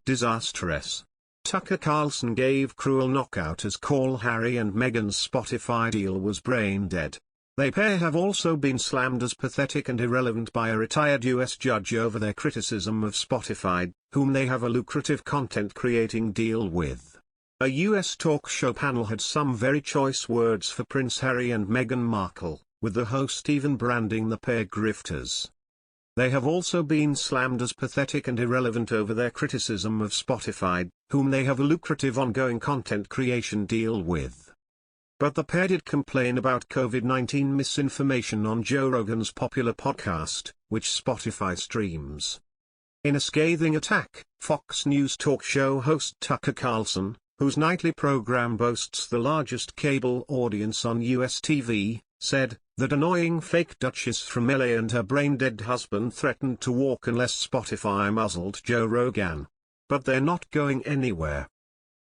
DISASTROUS. Tucker Carlson gave cruel knockout as call Harry and Meghan's Spotify deal was brain dead. They pair have also been slammed as pathetic and irrelevant by a retired US judge over their criticism of Spotify, whom they have a lucrative content creating deal with. A US talk show panel had some very choice words for Prince Harry and Meghan Markle, with the host even branding the pair grifters. They have also been slammed as pathetic and irrelevant over their criticism of Spotify, whom they have a lucrative ongoing content creation deal with. But the pair did complain about COVID-19 misinformation on Joe Rogan's popular podcast, which Spotify streams. In a scathing attack, Fox News talk show host Tucker Carlson, whose nightly program boasts the largest cable audience on US TV, said, "That annoying fake Duchess from LA and her brain-dead husband threatened to walk unless Spotify muzzled Joe Rogan. But they're not going anywhere.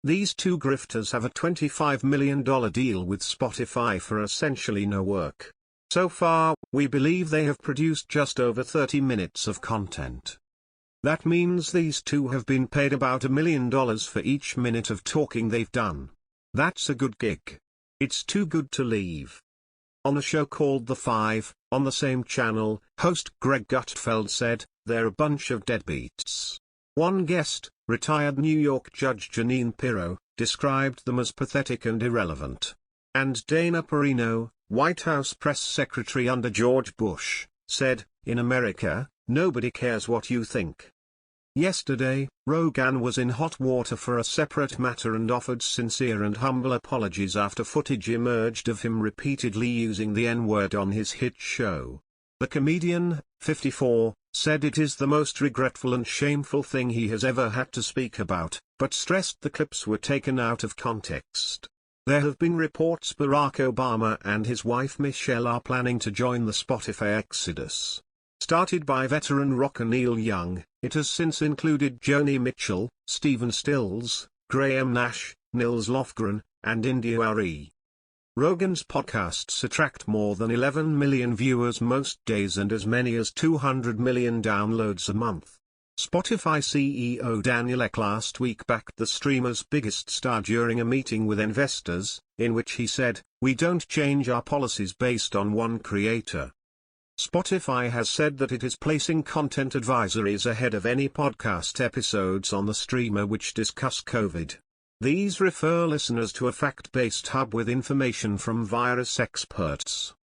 These two grifters have a $25 million deal with Spotify for essentially no work. So far, we believe they have produced just over 30 minutes of content. That means these two have been paid about $1 million for each minute of talking they've done. That's a good gig. It's too good to leave." On a show called The Five, on the same channel, host Greg Gutfeld said, "They're a bunch of deadbeats." One guest, retired New York Judge Jeanine Pirro, described them as pathetic and irrelevant. And Dana Perino, White House press secretary under George Bush, said, "In America, nobody cares what you think." Yesterday, Rogan was in hot water for a separate matter and offered sincere and humble apologies after footage emerged of him repeatedly using the N-word on his hit show. The comedian, 54, said it is the most regretful and shameful thing he has ever had to speak about, but stressed the clips were taken out of context. There have been reports Barack Obama and his wife Michelle are planning to join the Spotify exodus. Started by veteran rocker Neil Young, it has since included Joni Mitchell, Stephen Stills, Graham Nash, Nils Lofgren, and India Arie. Rogan's podcasts attract more than 11 million viewers most days and as many as 200 million downloads a month. Spotify CEO Daniel Ek last week backed the streamer's biggest star during a meeting with investors, in which he said, "We don't change our policies based on one creator." Spotify has said that it is placing content advisories ahead of any podcast episodes on the streamer which discuss COVID. These refer listeners to a fact-based hub with information from virus experts.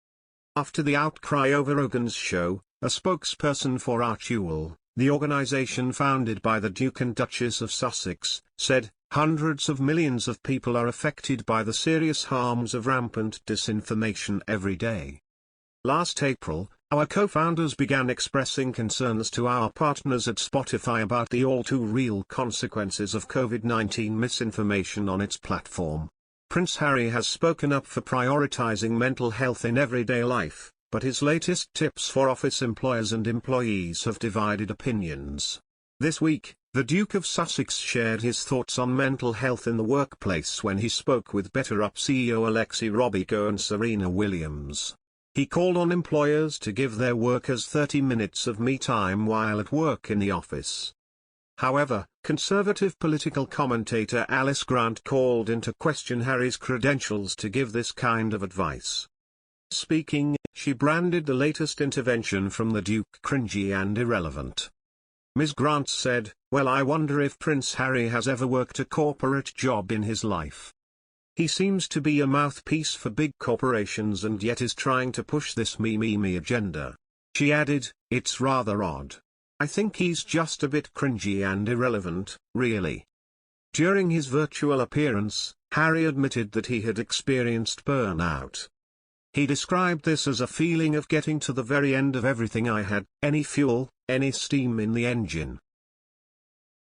After the outcry over Rogan's show, a spokesperson for ArchieHarrisonMountbatten, the organization founded by the Duke and Duchess of Sussex, said, "Hundreds of millions of people are affected by the serious harms of rampant disinformation every day. Last April, our co-founders began expressing concerns to our partners at Spotify about the all-too-real consequences of COVID-19 misinformation on its platform. Prince Harry has spoken up for prioritizing mental health in everyday life, but his latest tips for office employers and employees have divided opinions. This week, the Duke of Sussex shared his thoughts on mental health in the workplace when he spoke with BetterUp CEO Alexi Robico and Serena Williams. He called on employers to give their workers 30 minutes of me time while at work in the office. However, conservative political commentator Alice Grant called into question Harry's credentials to give this kind of advice. Speaking, she branded the latest intervention from the Duke cringy and irrelevant. Ms. Grant said, "Well, I wonder if Prince Harry has ever worked a corporate job in his life. He seems to be a mouthpiece for big corporations and yet is trying to push this me agenda." She added, "It's rather odd. I think he's just a bit cringy and irrelevant, really." During his virtual appearance, Harry admitted that he had experienced burnout. He described this as a feeling of getting to the very end of everything I had, any fuel, any steam in the engine.